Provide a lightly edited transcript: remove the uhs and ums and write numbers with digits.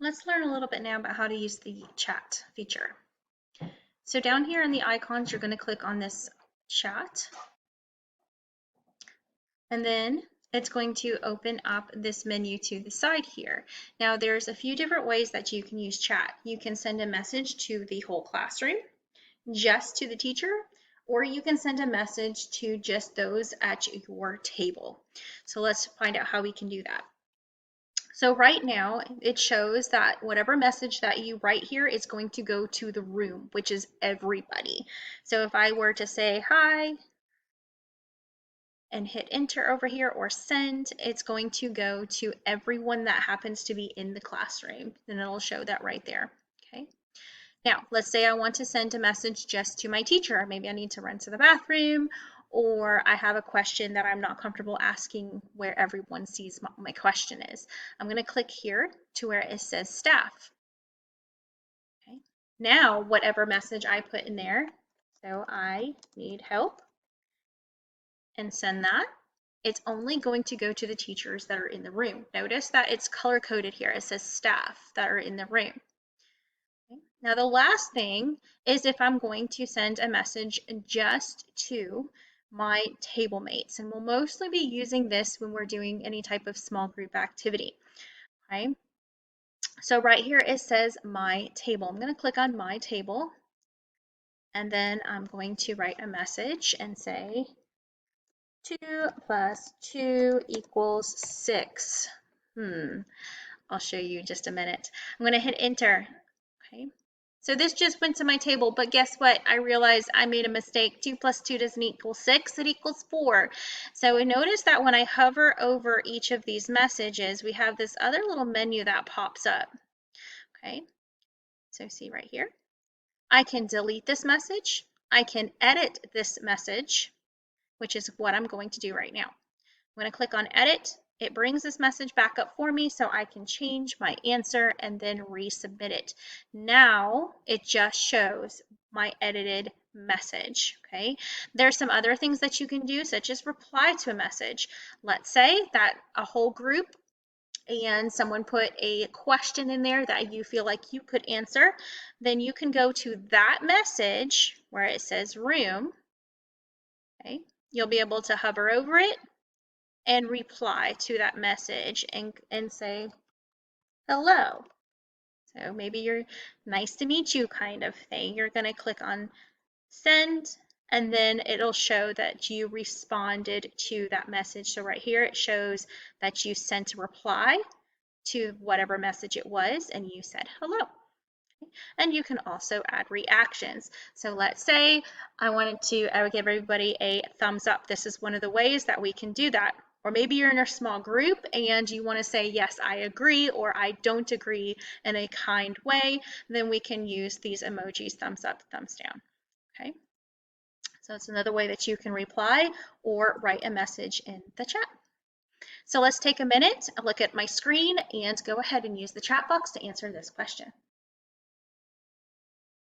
Let's learn a little bit now about how to use the chat feature. So down here in the icons, you're going to click on this chat, and then it's going to open up this menu to the side here. Now there's a few different ways that you can use chat. You can send a message to the whole classroom, just to the teacher, or you can send a message to just those at your table. So let's find out how we can do that. So right now it shows that whatever message that you write here is going to go to the room, which is everybody. So if I were to say hi and hit enter over here or send, it's going to go to everyone that happens to be in the classroom, and it'll show that right there. Okay. Now, let's say I want to send a message just to my teacher. Maybe I need to run to the bathroom, or I have a question that I'm not comfortable asking where everyone sees my question is. I'm going to click here to where it says staff. Okay. Now, whatever message I put in there, so I need help, and send that, it's only going to go to the teachers that are in the room. Notice that it's color coded here. It says staff that are in the room. Now the last thing is if I'm going to send a message just to my table mates, and we'll mostly be using this when we're doing any type of small group activity. Okay, so right here it says my table. I'm going to click on my table, and then I'm going to write a message and say 2 plus 2 equals 6. I'll show you in just a minute. I'm going to hit enter. Okay. So this just went to my table, but guess what? I realized I made a mistake. 2 plus 2 doesn't equal 6, it equals 4. So notice that when I hover over each of these messages, we have this other little menu that pops up. Okay, so see right here. I can delete this message. I can edit this message, which is what I'm going to do right now. I'm going to click on edit. It brings this message back up for me so I can change my answer and then resubmit it. Now it just shows my edited message. Okay. There's some other things that you can do, such as reply to a message. Let's say that a whole group and someone put a question in there that you feel like you could answer, then you can go to that message where it says room. Okay. You'll be able to hover over it and reply to that message and say hello. So maybe you're nice to meet you kind of thing. You're going to click on send, and then it'll show that you responded to that message. So right here it shows that you sent a reply to whatever message it was and you said hello. And you can also add reactions. So let's say I would give everybody a thumbs up. This is one of the ways that we can do that. Or maybe you're in a small group and you want to say, yes, I agree, or I don't agree in a kind way, then we can use these emojis, thumbs up, thumbs down. Okay. So it's another way that you can reply or write a message in the chat. So let's take a minute, look at my screen, and go ahead and use the chat box to answer this question.